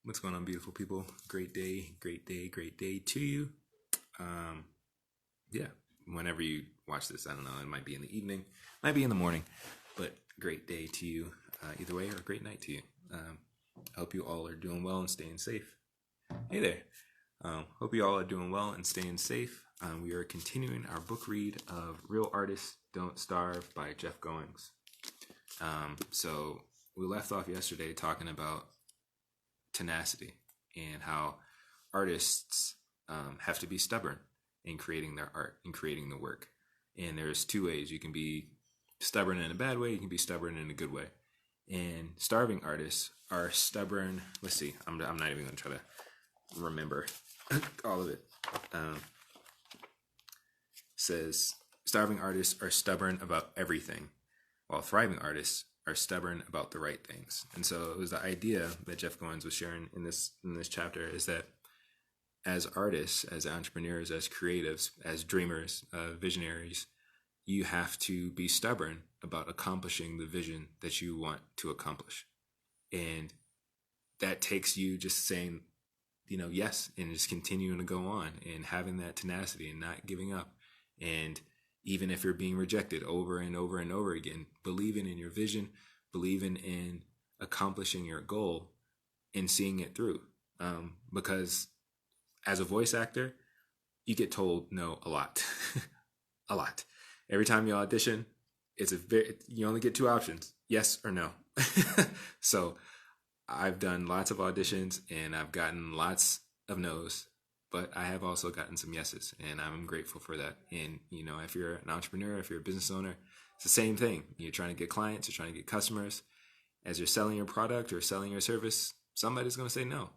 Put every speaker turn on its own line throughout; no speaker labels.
What's going on, beautiful people? Great day, great day, great day to you. Um, yeah, whenever you watch this, I don't know, it might be in the evening, might be in the morning, but great day to you either way, or great night to you. I hope you all are doing well and staying safe. Hey there. Hope you all are doing well and staying safe. We are continuing our book read of Real Artists Don't Starve by Jeff Goins. So we left off yesterday talking about tenacity and how artists have to be stubborn in creating their art and creating the work. And there's two ways. You can be stubborn in a bad way, you can be stubborn in a good way. And starving artists are stubborn. Let's see, I'm not even going to try to remember all of it. Says starving artists are stubborn about everything, while thriving artists are stubborn about the right things. And so it was the idea that Jeff Goins was sharing in this chapter, is that as artists, as entrepreneurs, as creatives, as dreamers, visionaries, you have to be stubborn about accomplishing the vision that you want to accomplish. And that takes you just saying, yes, and just continuing to go on and having that tenacity and not giving up. And even if you're being rejected over and over and over again, believing in your vision, believing in accomplishing your goal and seeing it through. Because as a voice actor, you get told no a lot. A lot. Every time you audition, you only get two options, yes or no. So I've done lots of auditions and I've gotten lots of no's, but I have also gotten some yeses, and I'm grateful for that. And, if you're an entrepreneur, if you're a business owner, it's the same thing. You're trying to get clients, you're trying to get customers. As you're selling your product or selling your service, somebody's going to say no.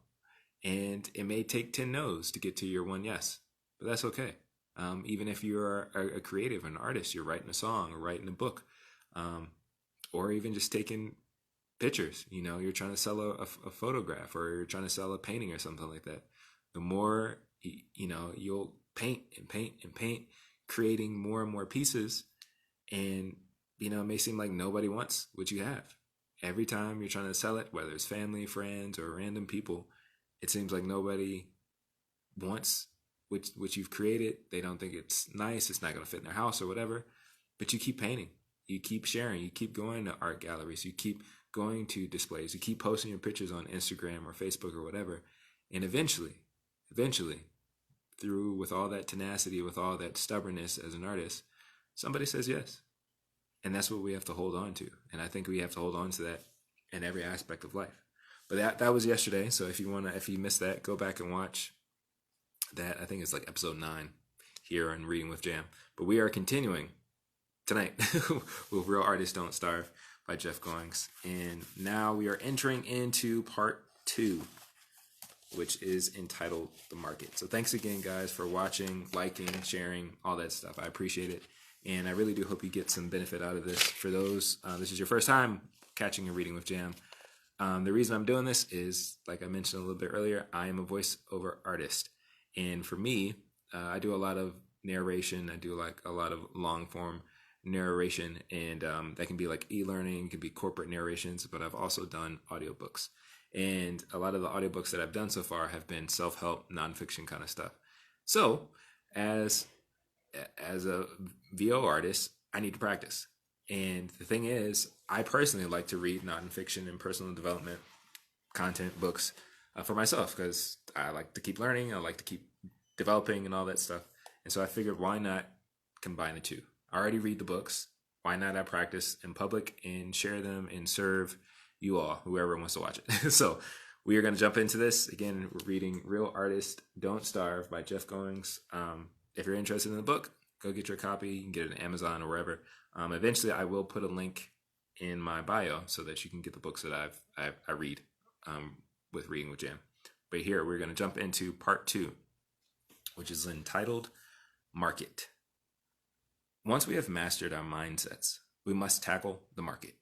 And it may take 10 no's to get to your one yes, but that's okay. Even if you're a creative, an artist, you're writing a song or writing a book, or even just taking pictures, you're trying to sell a photograph, or you're trying to sell a painting or something like that. The more, you'll paint and paint and paint, creating more and more pieces. And, it may seem like nobody wants what you have. Every time you're trying to sell it, whether it's family, friends, or random people, it seems like nobody wants what you've created. They don't think it's nice. It's not going to fit in their house or whatever. But you keep painting. You keep sharing. You keep going to art galleries. You keep going to displays. You keep posting your pictures on Instagram or Facebook or whatever. And eventually, with all that tenacity, with all that stubbornness as an artist, somebody says yes. And that's what we have to hold on to. And I think we have to hold on to that in every aspect of life. But that was yesterday. So if you missed that, go back and watch that. I think it's like episode 9 here on Reading with Jam. But we are continuing tonight with Real Artists Don't Starve by Jeff Goins. And now we are entering into part 2, which is entitled The Market. So thanks again, guys, for watching, liking, sharing, all that stuff. I appreciate it. And I really do hope you get some benefit out of this. For those, this is your first time catching a Reading with Jam. The reason I'm doing this is, like I mentioned a little bit earlier, I am a voiceover artist. And for me, I do a lot of narration. I do like a lot of long form narration, and that can be like e-learning, it can be corporate narrations, but I've also done audiobooks. And a lot of the audiobooks that I've done so far have been self-help, nonfiction kind of stuff. So as a VO artist, I need to practice. And the thing is, I personally like to read nonfiction and personal development content books for myself, because I like to keep learning, I like to keep developing and all that stuff. And so I figured, why not combine the two? I already read the books. Why not I practice in public and share them and serve you all, whoever wants to watch it. So we are going to jump into this. Again, we're reading Real Artists Don't Starve by Jeff Goins. If you're interested in the book, go get your copy. You can get it on Amazon or wherever. Eventually, I will put a link in my bio so that you can get the books that I read with Reading with Jam. But here, we're going to jump into part 2, which is entitled Market. Once we have mastered our mindsets, we must tackle the market.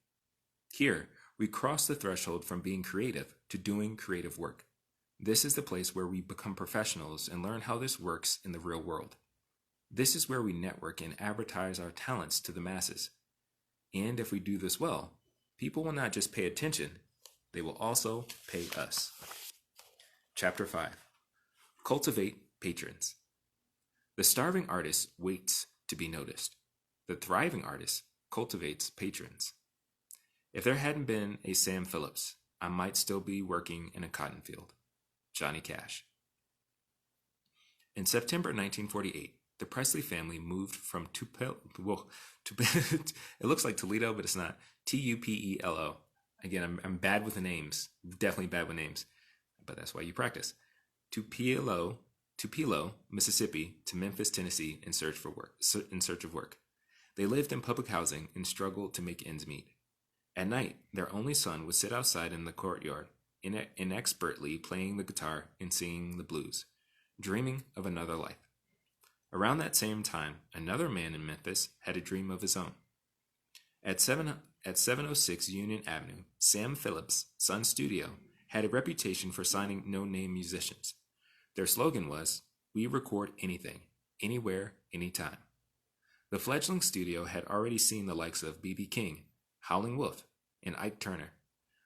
Here, we cross the threshold from being creative to doing creative work. This is the place where we become professionals and learn how this works in the real world. This is where we network and advertise our talents to the masses. And if we do this well, people will not just pay attention, they will also pay us. Chapter 5. Cultivate patrons. The starving artist waits to be noticed. The thriving artist cultivates patrons. If there hadn't been a Sam Phillips, I might still be working in a cotton field. Johnny Cash. In September 1948, the Presley family moved from Tupelo. It looks like Toledo, but it's not. Tupelo. Again, I'm bad with the names. Definitely bad with names, but that's why you practice. Tupelo, Mississippi, to Memphis, Tennessee, in search of work. They lived in public housing and struggled to make ends meet. At night, their only son would sit outside in the courtyard, inexpertly playing the guitar and singing the blues, dreaming of another life. Around that same time, another man in Memphis had a dream of his own. At 706 Union Avenue, Sam Phillips' son's studio had a reputation for signing no-name musicians. Their slogan was, "We record anything, anywhere, anytime." The fledgling studio had already seen the likes of B.B. King, Howlin' Wolf, and Ike Turner,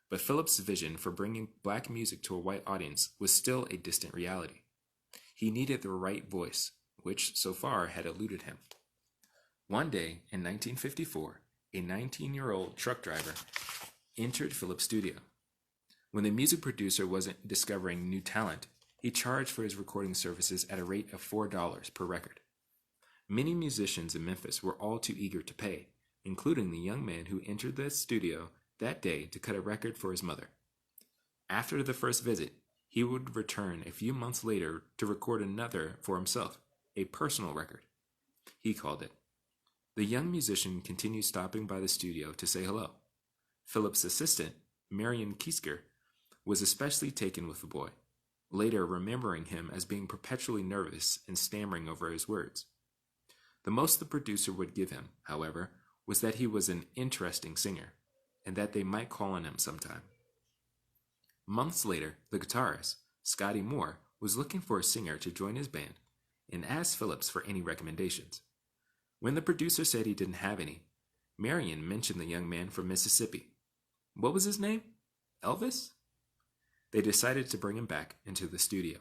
but Phillips' vision for bringing black music to a white audience was still a distant reality. He needed the right voice, which so far had eluded him. One day in 1954, a 19-year-old truck driver entered Phillips' studio. When the music producer wasn't discovering new talent, he charged for his recording services at a rate of $4 per record. Many musicians in Memphis were all too eager to pay, including the young man who entered the studio that day to cut a record for his mother. After the first visit, he would return a few months later to record another for himself, a personal record. He called it. The young musician continued stopping by the studio to say hello. Phillips' assistant, Marion Kiesker, was especially taken with the boy, later remembering him as being perpetually nervous and stammering over his words. The most the producer would give him, however, was that he was an interesting singer, and that they might call on him sometime. Months later, the guitarist, Scotty Moore, was looking for a singer to join his band and asked Phillips for any recommendations. When the producer said he didn't have any, Marion mentioned the young man from Mississippi. What was his name? Elvis? They decided to bring him back into the studio.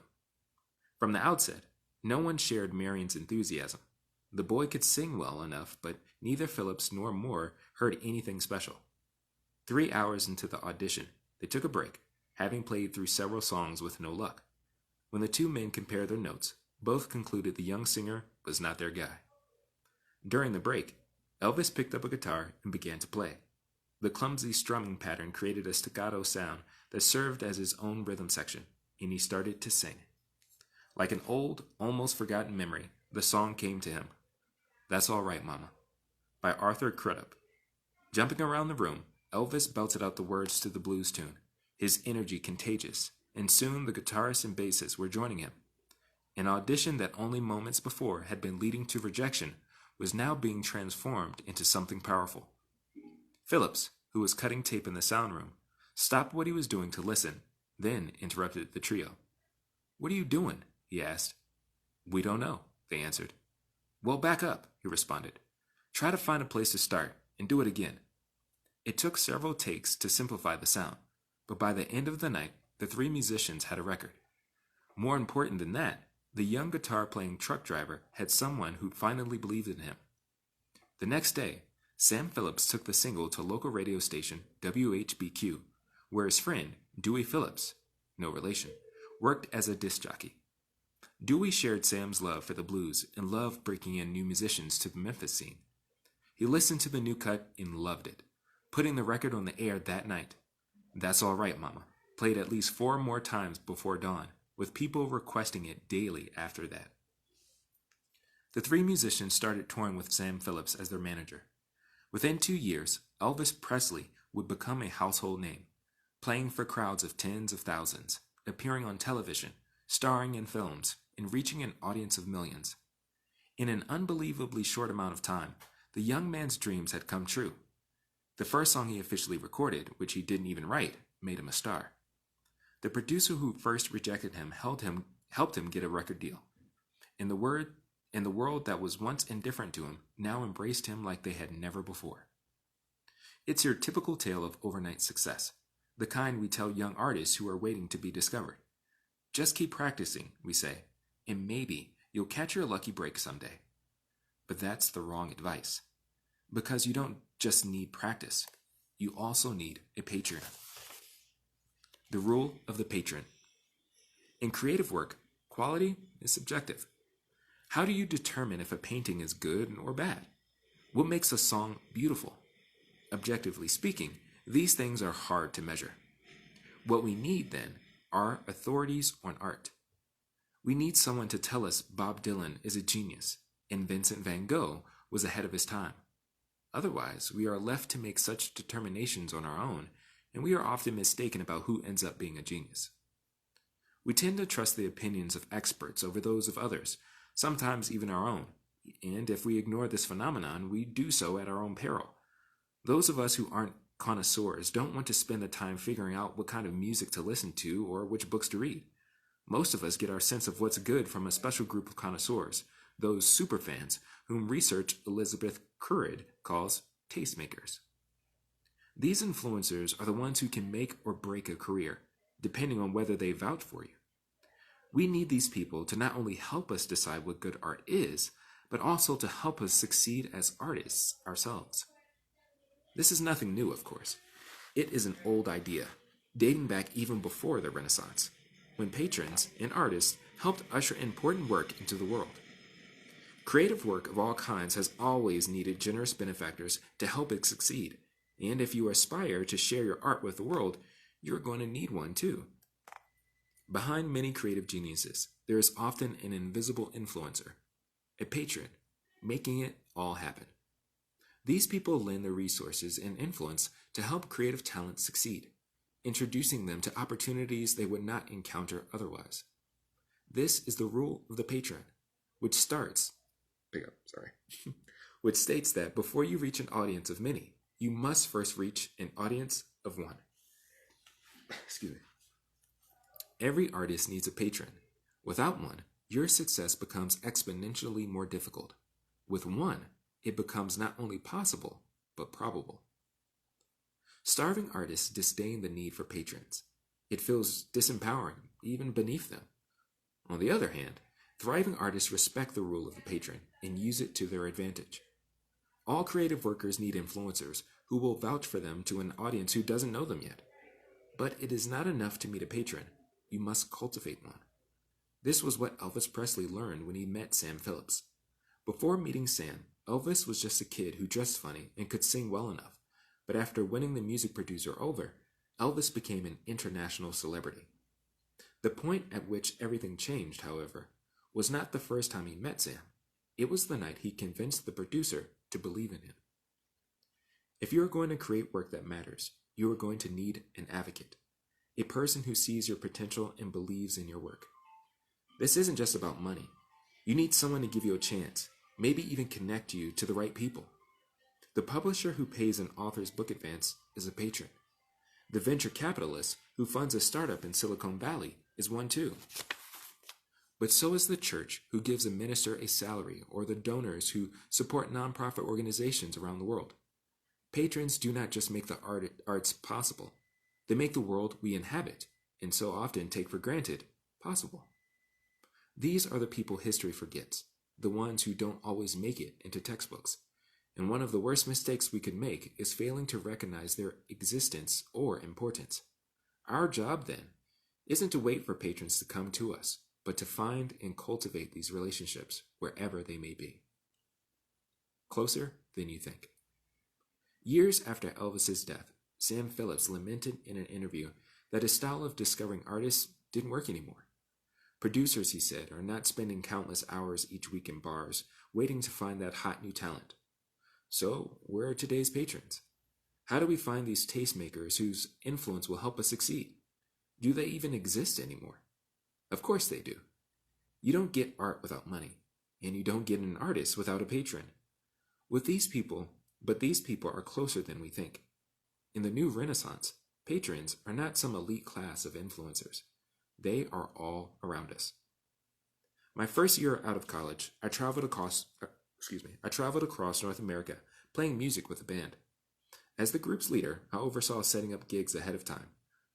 From the outset, no one shared Marion's enthusiasm. The boy could sing well enough, but neither Phillips nor Moore heard anything special. 3 hours into the audition, they took a break, having played through several songs with no luck. When the two men compared their notes, both concluded the young singer was not their guy. During the break, Elvis picked up a guitar and began to play. The clumsy strumming pattern created a staccato sound that served as his own rhythm section, and he started to sing. Like an old, almost forgotten memory, the song came to him. "That's All Right, Mama," by Arthur Crudup. Jumping around the room, Elvis belted out the words to the blues tune, his energy contagious, and soon the guitarist and bassist were joining him. An audition that only moments before had been leading to rejection was now being transformed into something powerful. Phillips, who was cutting tape in the sound room, stopped what he was doing to listen, then interrupted the trio. "What are you doing?" he asked. "We don't know," they answered. "Well, back up," he responded. "Try to find a place to start, and do it again." It took several takes to simplify the sound, but by the end of the night, the three musicians had a record. More important than that, the young guitar-playing truck driver had someone who finally believed in him. The next day, Sam Phillips took the single to local radio station WHBQ, where his friend, Dewey Phillips, no relation, worked as a disc jockey. Dewey shared Sam's love for the blues and loved breaking in new musicians to the Memphis scene. He listened to the new cut and loved it, putting the record on the air that night. "That's All Right, Mama" played at least 4 more times before dawn, with people requesting it daily after that. The three musicians started touring with Sam Phillips as their manager. Within 2 years, Elvis Presley would become a household name, playing for crowds of tens of thousands, appearing on television, starring in films, and reaching an audience of millions. In an unbelievably short amount of time, the young man's dreams had come true. The first song he officially recorded, which he didn't even write, made him a star. The producer who first rejected him helped him get a record deal. And the world that was once indifferent to him now embraced him like they had never before. It's your typical tale of overnight success, the kind we tell young artists who are waiting to be discovered. Just keep practicing, we say, and maybe you'll catch your lucky break someday. But that's the wrong advice. Because you don't just need practice, you also need a patron. The rule of the patron. In creative work, quality is subjective. How do you determine if a painting is good or bad? What makes a song beautiful? Objectively speaking, these things are hard to measure. What we need, then, are authorities on art. We need someone to tell us Bob Dylan is a genius and Vincent van Gogh was ahead of his time. Otherwise, we are left to make such determinations on our own, and we are often mistaken about who ends up being a genius. We tend to trust the opinions of experts over those of others, sometimes even our own, and if we ignore this phenomenon, we do so at our own peril. Those of us who aren't connoisseurs don't want to spend the time figuring out what kind of music to listen to or which books to read. Most of us get our sense of what's good from a special group of connoisseurs, those superfans whom research Elizabeth Currid calls tastemakers. These influencers are the ones who can make or break a career, depending on whether they vouch for you. We need these people to not only help us decide what good art is, but also to help us succeed as artists ourselves. This is nothing new, of course. It is an old idea, dating back even before the Renaissance, when patrons and artists helped usher important work into the world. Creative work of all kinds has always needed generous benefactors to help it succeed, and if you aspire to share your art with the world, you're going to need one too. Behind many creative geniuses, there is often an invisible influencer, a patron, making it all happen. These people lend their resources and influence to help creative talent succeed, introducing them to opportunities they would not encounter otherwise. This is the rule of the patron, which states that before you reach an audience of many, you must first reach an audience of one. Excuse me. Every artist needs a patron. Without one, your success becomes exponentially more difficult. With one, it becomes not only possible, but probable. Starving artists disdain the need for patrons. It feels disempowering, even beneath them. On the other hand, thriving artists respect the rule of the patron and use it to their advantage. All creative workers need influencers who will vouch for them to an audience who doesn't know them yet. But it is not enough to meet a patron. You must cultivate one. This was what Elvis Presley learned when he met Sam Phillips. Before meeting Sam, Elvis was just a kid who dressed funny and could sing well enough. But after winning the music producer over, Elvis became an international celebrity. The point at which everything changed, however, was not the first time he met Sam. It was the night he convinced the producer to believe in him. If you are going to create work that matters, you are going to need an advocate, a person who sees your potential and believes in your work. This isn't just about money. You need someone to give you a chance, maybe even connect you to the right people. The publisher who pays an author's book advance is a patron. The venture capitalist who funds a startup in Silicon Valley is one too. But so is the church who gives a minister a salary, or the donors who support nonprofit organizations around the world. Patrons do not just make the arts possible. They make the world we inhabit, and so often take for granted, possible. These are the people history forgets, the ones who don't always make it into textbooks. And one of the worst mistakes we could make is failing to recognize their existence or importance. Our job, then, isn't to wait for patrons to come to us, but to find and cultivate these relationships wherever they may be. Closer than you think. Years after Elvis's death, Sam Phillips lamented in an interview that his style of discovering artists didn't work anymore. Producers, he said, are not spending countless hours each week in bars waiting to find that hot new talent. So, where are today's patrons? How do we find these tastemakers whose influence will help us succeed? Do they even exist anymore? Of course they do. You don't get art without money, and you don't get an artist without a patron. These people are closer than we think. In the new Renaissance, patrons are not some elite class of influencers. They are all around us. My first year out of college, I traveled across North America playing music with a band. As the group's leader, I oversaw setting up gigs ahead of time,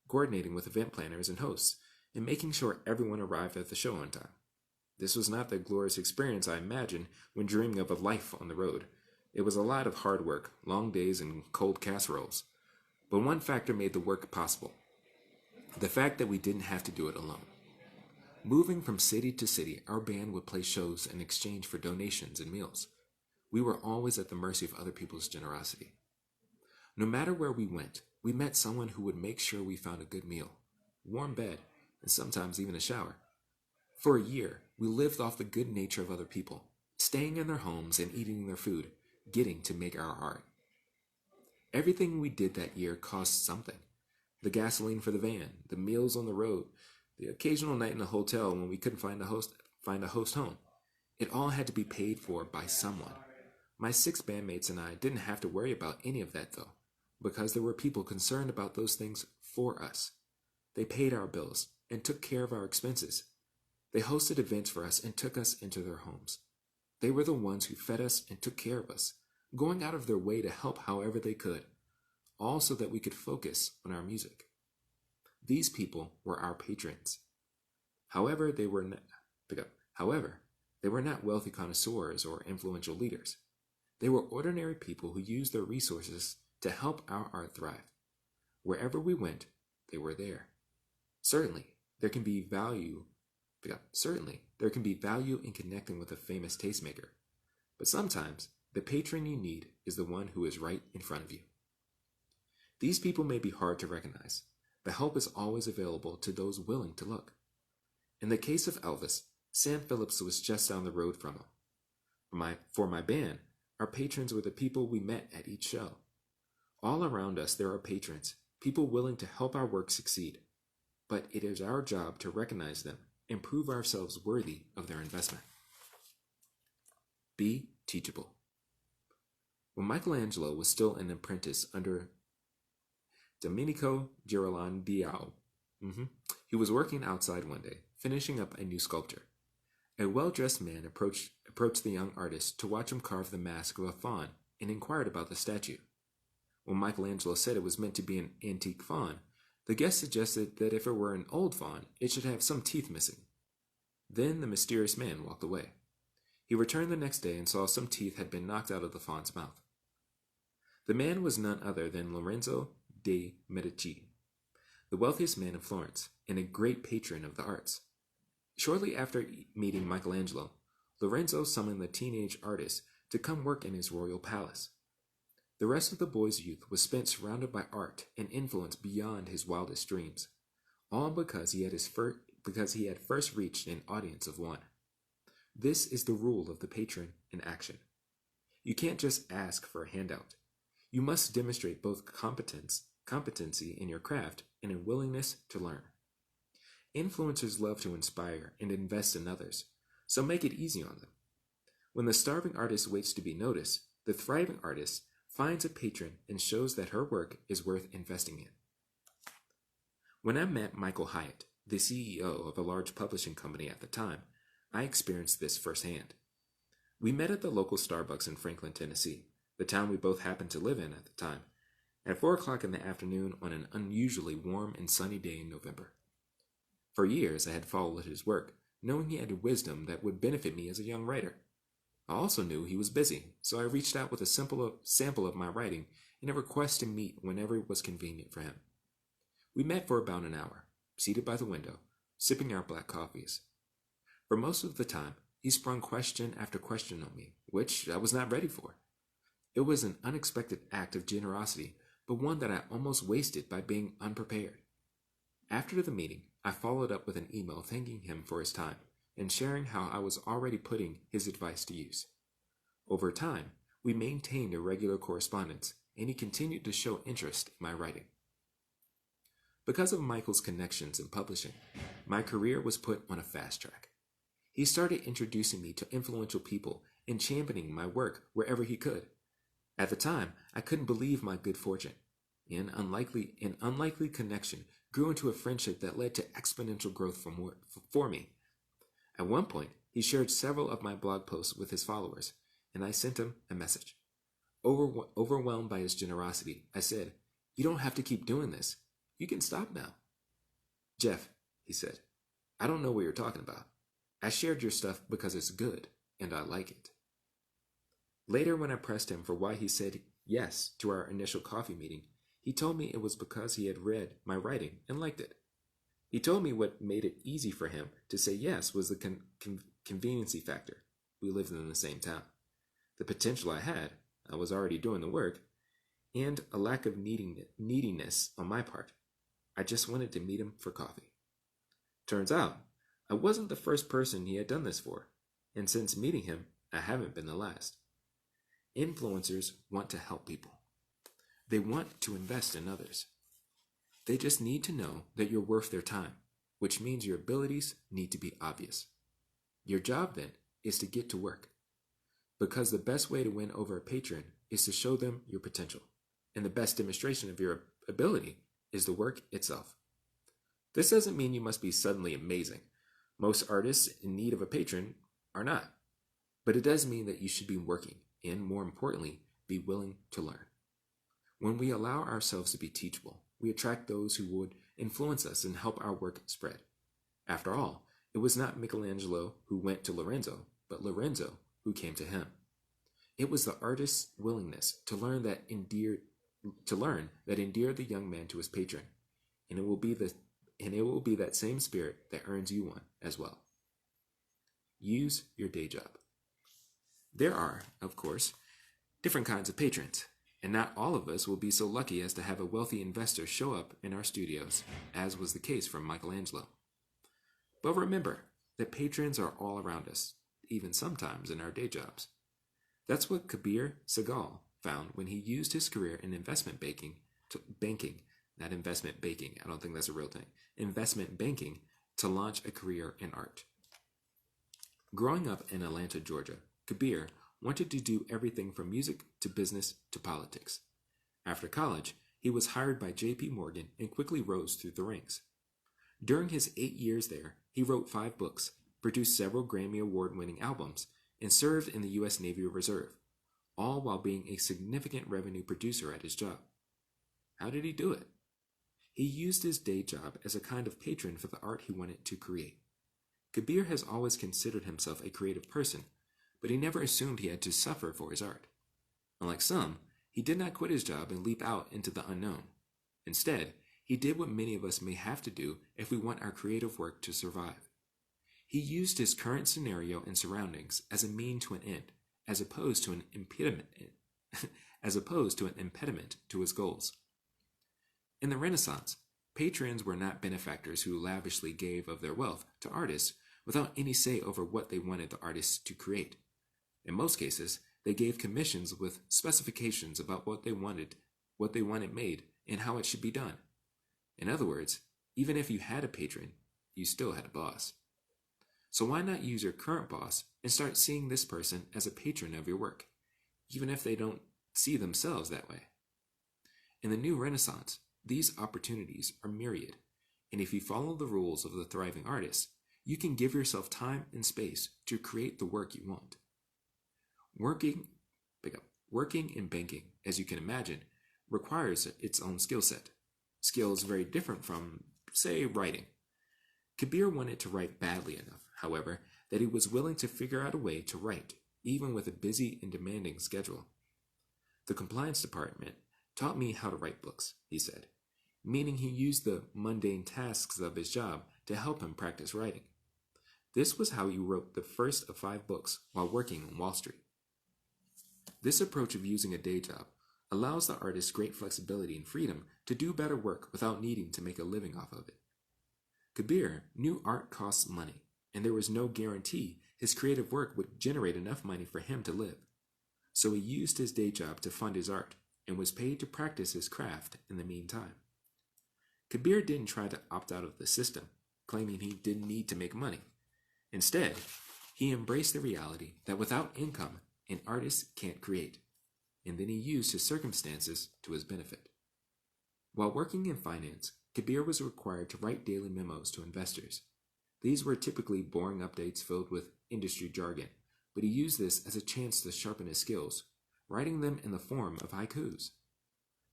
coordinating with event planners and hosts, and making sure everyone arrived at the show on time. This was not the glorious experience I imagined when dreaming of a life on the road. It was a lot of hard work, long days, and cold casseroles. But one factor made the work possible: the fact that we didn't have to do it alone. Moving from city to city, our band would play shows in exchange for donations and meals. We were always at the mercy of other people's generosity. No matter where we went, we met someone who would make sure we found a good meal, warm bed, and sometimes even a shower. For a year, we lived off the good nature of other people, staying in their homes and eating their food, getting to make our art. Everything we did that year cost something: the gasoline for the van, the meals on the road, the occasional night in a hotel when we couldn't find a host home. It all had to be paid for by someone. My 6 bandmates and I didn't have to worry about any of that, though, because there were people concerned about those things for us. They paid our bills and took care of our expenses. They hosted events for us and took us into their homes. They were the ones who fed us and took care of us, going out of their way to help however they could, all so that we could focus on our music. These people were our patrons. However, they were not wealthy connoisseurs or influential leaders. They were ordinary people who used their resources to help our art thrive. Wherever we went, they were there. Certainly, there can be value in connecting with a famous tastemaker, but sometimes the patron you need is the one who is right in front of you. These people may be hard to recognize, but help is always available to those willing to look. In the case of Elvis, Sam Phillips was just down the road from him. For my band, our patrons were the people we met at each show. All around us there are patrons, people willing to help our work succeed, but it is our job to recognize them and prove ourselves worthy of their investment. Be teachable. When Michelangelo was still an apprentice under Domenico Ghirlandaio, he was working outside one day, finishing up a new sculpture. A well-dressed man approached the young artist to watch him carve the mask of a faun and inquired about the statue. When Michelangelo said it was meant to be an antique faun, the guest suggested that if it were an old faun, it should have some teeth missing. Then the mysterious man walked away. He returned the next day and saw some teeth had been knocked out of the faun's mouth. The man was none other than Lorenzo de' Medici, the wealthiest man in Florence and a great patron of the arts. Shortly after meeting Michelangelo, Lorenzo summoned the teenage artist to come work in his royal palace. The rest of the boy's youth was spent surrounded by art and influence beyond his wildest dreams, all because he had first reached an audience of one. This is the rule of the patron in action. You can't just ask for a handout. You must demonstrate both competency in your craft and a willingness to learn. Influencers love to inspire and invest in others, so make it easy on them. When the starving artist waits to be noticed, the thriving artist finds a patron and shows that her work is worth investing in. When I met Michael Hyatt, the CEO of a large publishing company at the time, I experienced this firsthand. We met at the local Starbucks in Franklin, Tennessee, the town we both happened to live in at the time, at 4 o'clock in the afternoon on an unusually warm and sunny day in November. For years I had followed his work, knowing he had wisdom that would benefit me as a young writer. I also knew he was busy, so I reached out with a sample of my writing and a request to meet whenever it was convenient for him. We met for about an hour, seated by the window, sipping our black coffees. For most of the time, he sprung question after question on me, which I was not ready for. It was an unexpected act of generosity, but one that I almost wasted by being unprepared. After the meeting, I followed up with an email thanking him for his time and sharing how I was already putting his advice to use. Over time, we maintained a regular correspondence, and he continued to show interest in my writing. Because of Michael's connections in publishing, my career was put on a fast track. He started introducing me to influential people and championing my work wherever he could. At the time, I couldn't believe my good fortune. An unlikely connection grew into a friendship that led to exponential growth for me. At one point, he shared several of my blog posts with his followers, and I sent him a message. Overwhelmed by his generosity, I said, "You don't have to keep doing this. You can stop now." "Jeff, he said. I don't know what you're talking about. I shared your stuff because it's good, and I like it. Later, when I pressed him for why he said yes to our initial coffee meeting, he told me it was because he had read my writing and liked it. He told me what made it easy for him to say yes was the conveniency factor. We lived in the same town. The potential I had, I was already doing the work, and a lack of neediness on my part. I just wanted to meet him for coffee. Turns out, I wasn't the first person he had done this for, and since meeting him, I haven't been the last. Influencers want to help people. They want to invest in others. They just need to know that you're worth their time, which means your abilities need to be obvious. Your job, then, is to get to work. Because the best way to win over a patron is to show them your potential, and the best demonstration of your ability is the work itself. This doesn't mean you must be suddenly amazing. Most artists in need of a patron are not. But it does mean that you should be working, and more importantly, be willing to learn. When we allow ourselves to be teachable, we attract those who would influence us and help our work spread. After all, it was not Michelangelo who went to Lorenzo, but Lorenzo who came to him. It was the artist's willingness to learn that endeared the young man to his patron, and it will be that same spirit that earns you one as well. Use your day job. There are, of course, different kinds of patrons, and not all of us will be so lucky as to have a wealthy investor show up in our studios, as was the case for Michelangelo. But remember that patrons are all around us, even sometimes in our day jobs. That's what Kabir Segal found when he used his career in investment banking, not investment baking, I don't think that's a real thing, investment banking, to launch a career in art. Growing up in Atlanta, Georgia, Kabir wanted to do everything from music to business to politics. After college, he was hired by J.P. Morgan and quickly rose through the ranks. During his 8 years there, he wrote 5 books, produced several Grammy Award-winning albums, and served in the U.S. Navy Reserve, all while being a significant revenue producer at his job. How did he do it? He used his day job as a kind of patron for the art he wanted to create. Kabir has always considered himself a creative person, but he never assumed he had to suffer for his art. Unlike some, he did not quit his job and leap out into the unknown. Instead, he did what many of us may have to do if we want our creative work to survive. He used his current scenario and surroundings as a means to an end, as opposed to an impediment to his goals. In the Renaissance, patrons were not benefactors who lavishly gave of their wealth to artists without any say over what they wanted the artists to create. In most cases, they gave commissions with specifications about what they wanted made, and how it should be done. In other words, even if you had a patron, you still had a boss. So why not use your current boss and start seeing this person as a patron of your work, even if they don't see themselves that way? In the new Renaissance, these opportunities are myriad, and if you follow the rules of the thriving artist, you can give yourself time and space to create the work you want. Working in banking, as you can imagine, requires its own skill set. Skills very different from, say, writing. Kabir wanted to write badly enough, however, that he was willing to figure out a way to write, even with a busy and demanding schedule. The compliance department taught me how to write books, he said, meaning he used the mundane tasks of his job to help him practice writing. This was how he wrote the first of 5 books while working on Wall Street. This approach of using a day job allows the artist great flexibility and freedom to do better work without needing to make a living off of it. Kabir knew art costs money, and there was no guarantee his creative work would generate enough money for him to live. So he used his day job to fund his art and was paid to practice his craft in the meantime. Kabir didn't try to opt out of the system, claiming he didn't need to make money. Instead, he embraced the reality that without income, an artist can't create, and then he used his circumstances to his benefit. While working in finance, Kabir was required to write daily memos to investors. These were typically boring updates filled with industry jargon, but he used this as a chance to sharpen his skills, writing them in the form of haikus.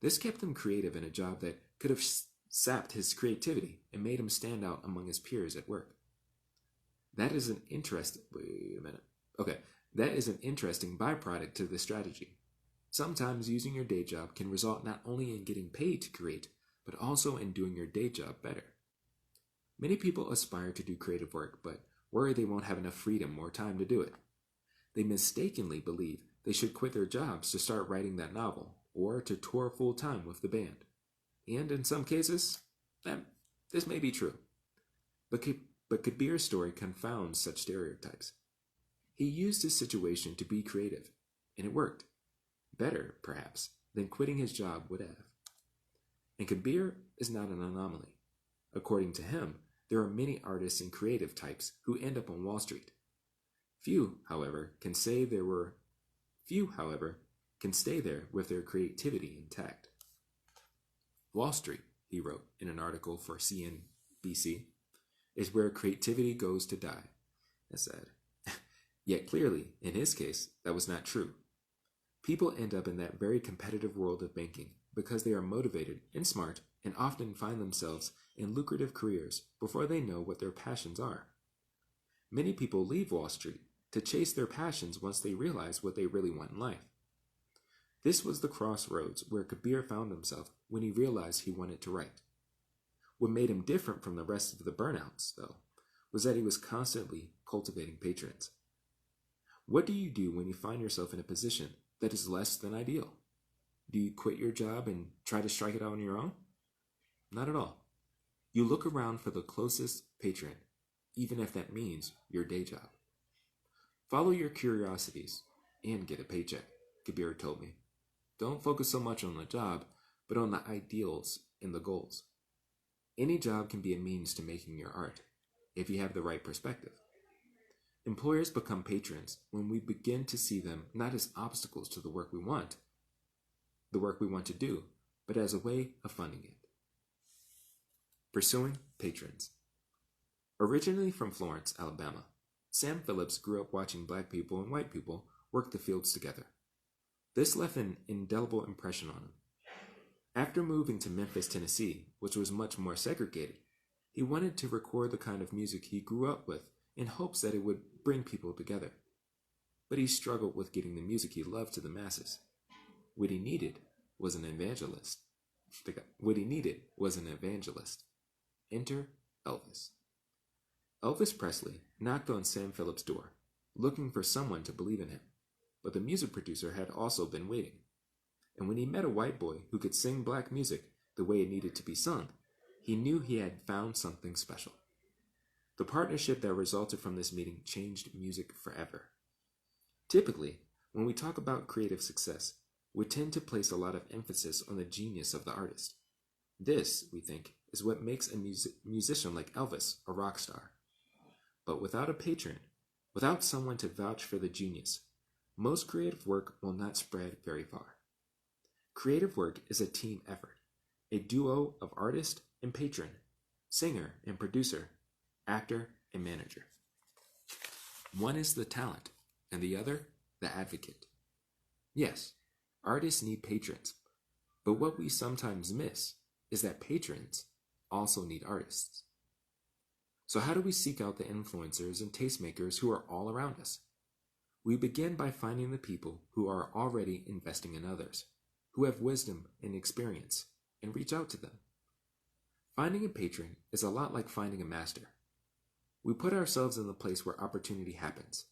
This kept him creative in a job that could have sapped his creativity and made him stand out among his peers at work. That is an interesting. Wait a minute. Okay, that is an interesting byproduct to this strategy. Sometimes using your day job can result not only in getting paid to create, but also in doing your day job better. Many people aspire to do creative work, but worry they won't have enough freedom or time to do it. They mistakenly believe they should quit their jobs to start writing that novel, or to tour full-time with the band. And in some cases, this may be true. But Kabir's story confounds such stereotypes. He used his situation to be creative, and it worked. Better, perhaps, than quitting his job would have. And Kabir is not an anomaly. According to him, there are many artists and creative types who end up on Wall Street. Few, however, can stay there with their creativity intact. Wall Street, he wrote in an article for CNBC, is where creativity goes to die. That's sad. Yet clearly, in his case, that was not true. People end up in that very competitive world of banking because they are motivated and smart and often find themselves in lucrative careers before they know what their passions are. Many people leave Wall Street to chase their passions once they realize what they really want in life. This was the crossroads where Kabir found himself when he realized he wanted to write. What made him different from the rest of the burnouts, though, was that he was constantly cultivating patrons. What do you do when you find yourself in a position that is less than ideal? Do you quit your job and try to strike it out on your own? Not at all. You look around for the closest patron, even if that means your day job. Follow your curiosities and get a paycheck, Kabir told me. Don't focus so much on the job, but on the ideals and the goals. Any job can be a means to making your art, if you have the right perspective. Employers become patrons when we begin to see them not as obstacles to the work we want to do, but as a way of funding it. Pursuing patrons. Originally from Florence, Alabama, Sam Phillips grew up watching black people and white people work the fields together. This left an indelible impression on him. After moving to Memphis, Tennessee, which was much more segregated, he wanted to record the kind of music he grew up with in hopes that it would bring people together. But he struggled with getting the music he loved to the masses. What he needed was an evangelist. Enter Elvis. Elvis Presley knocked on Sam Phillips' door, looking for someone to believe in him, but the music producer had also been waiting. And when he met a white boy who could sing black music the way it needed to be sung, he knew he had found something special. The partnership that resulted from this meeting changed music forever. Typically, when we talk about creative success, we tend to place a lot of emphasis on the genius of the artist. This, we think, is what makes a musician like Elvis a rock star. But without a patron, without someone to vouch for the genius, most creative work will not spread very far. Creative work is a team effort, a duo of artist and patron, singer and producer, actor and manager. One is the talent, and the other, the advocate. Yes, artists need patrons, but what we sometimes miss is that patrons also need artists. So how do we seek out the influencers and tastemakers who are all around us? We begin by finding the people who are already investing in others, who have wisdom and experience, and reach out to them. Finding a patron is a lot like finding a master. We put ourselves in the place where opportunity happens,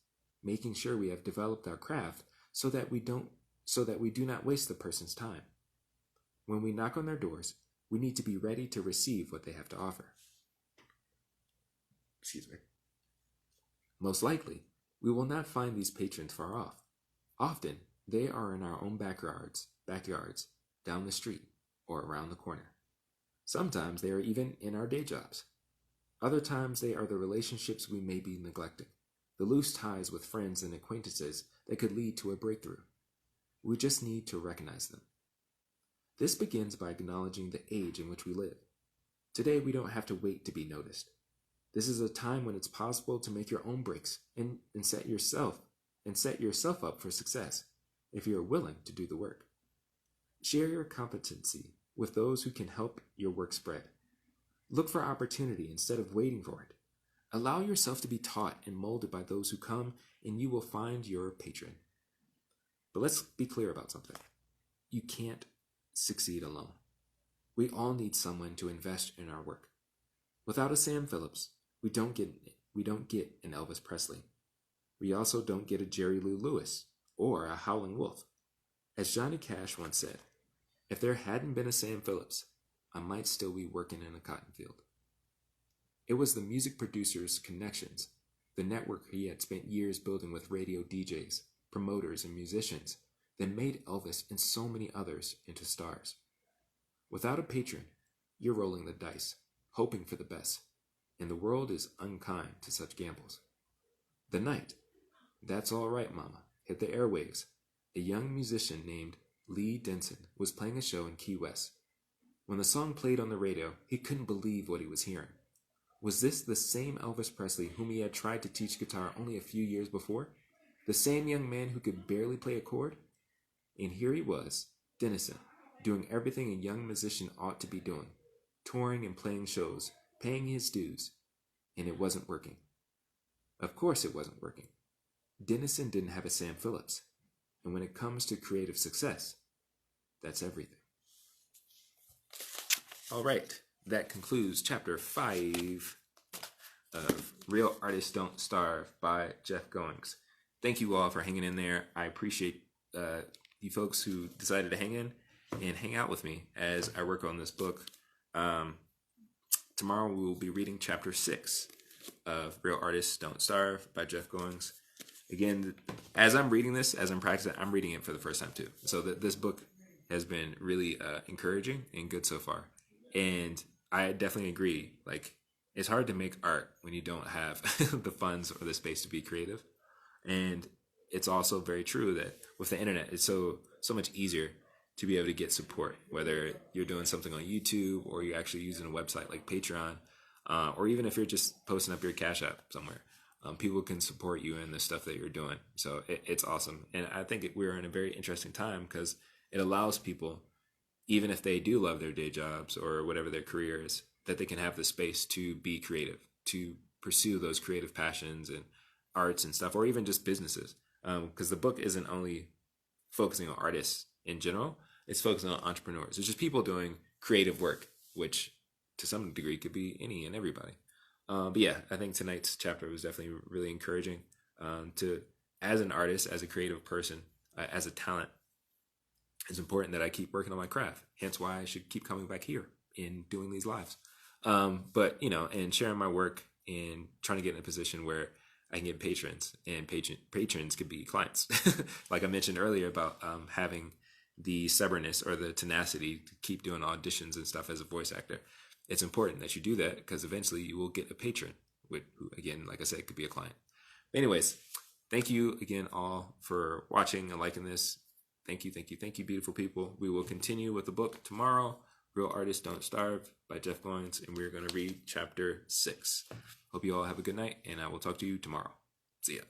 making sure we have developed our craft so that we do not waste the person's time. When we knock on their doors, we need to be ready to receive what they have to offer. Most likely, we will not find these patrons far off. Often, they are in our own backyards, down the street, or around the corner. Sometimes they are even in our day jobs. Other times they are the relationships we may be neglecting, the loose ties with friends and acquaintances that could lead to a breakthrough. We just need to recognize them. This begins by acknowledging the age in which we live. Today we don't have to wait to be noticed. This is a time when it's possible to make your own breaks and set yourself up for success if you are willing to do the work. Share your competency with those who can help your work spread. Look for opportunity instead of waiting for it. Allow yourself to be taught and molded by those who come, and you will find your patron. But let's be clear about something. You can't succeed alone. We all need someone to invest in our work. Without a Sam Phillips, we don't get an Elvis Presley. We also don't get a Jerry Lee Lewis or a Howlin' Wolf. As Johnny Cash once said, if there hadn't been a Sam Phillips, I might still be working in a cotton field. It was the music producer's connections, the network he had spent years building with radio DJs, promoters, and musicians, that made Elvis and so many others into stars. Without a patron, you're rolling the dice, hoping for the best, and the world is unkind to such gambles. The night That's All Right, Mama hit the airwaves, a young musician named Lee Denson was playing a show in Key West. When the song played on the radio, he couldn't believe what he was hearing. Was this the same Elvis Presley whom he had tried to teach guitar only a few years before? The same young man who could barely play a chord? And here he was, Denison, doing everything a young musician ought to be doing, touring and playing shows, paying his dues, and it wasn't working. Of course it wasn't working. Denison didn't have a Sam Phillips, and when it comes to creative success, that's everything. All right, that concludes chapter 5 of Real Artists Don't Starve by Jeff Goins. Thank you all for hanging in there. I appreciate you folks who decided to hang in and hang out with me as I work on this book. Tomorrow we will be reading chapter 6 of Real Artists Don't Starve by Jeff Goins. Again, as I'm reading this, as I'm practicing, I'm reading it for the first time too. So this book has been really encouraging and good so far. And I definitely agree. Like, it's hard to make art when you don't have the funds or the space to be creative. And it's also very true that with the internet, it's so much easier to be able to get support, whether you're doing something on YouTube or you're actually using a website like Patreon, or even if you're just posting up your Cash App somewhere. People can support you in the stuff that you're doing. So it's awesome. And I think we're in a very interesting time because it allows people, even if they do love their day jobs or whatever their career is, that they can have the space to be creative, to pursue those creative passions and arts and stuff, or even just businesses. Because the book isn't only focusing on artists in general, it's focusing on entrepreneurs. It's just people doing creative work, which to some degree could be any and everybody. But yeah, I think tonight's chapter was definitely really encouraging to, as an artist, as a creative person, as a talent. It's important that I keep working on my craft. Hence why I should keep coming back here and doing these lives. But, and sharing my work and trying to get in a position where I can get patrons, and patrons could be clients. Like I mentioned earlier about having the stubbornness or the tenacity to keep doing auditions and stuff as a voice actor. It's important that you do that because eventually you will get a patron, who, again, like I said, could be a client. But anyways, thank you again all for watching and liking this. Thank you, beautiful people. We will continue with the book tomorrow, Real Artists Don't Starve by Jeff Goins, and we're going to read chapter 6. Hope you all have a good night, and I will talk to you tomorrow. See ya.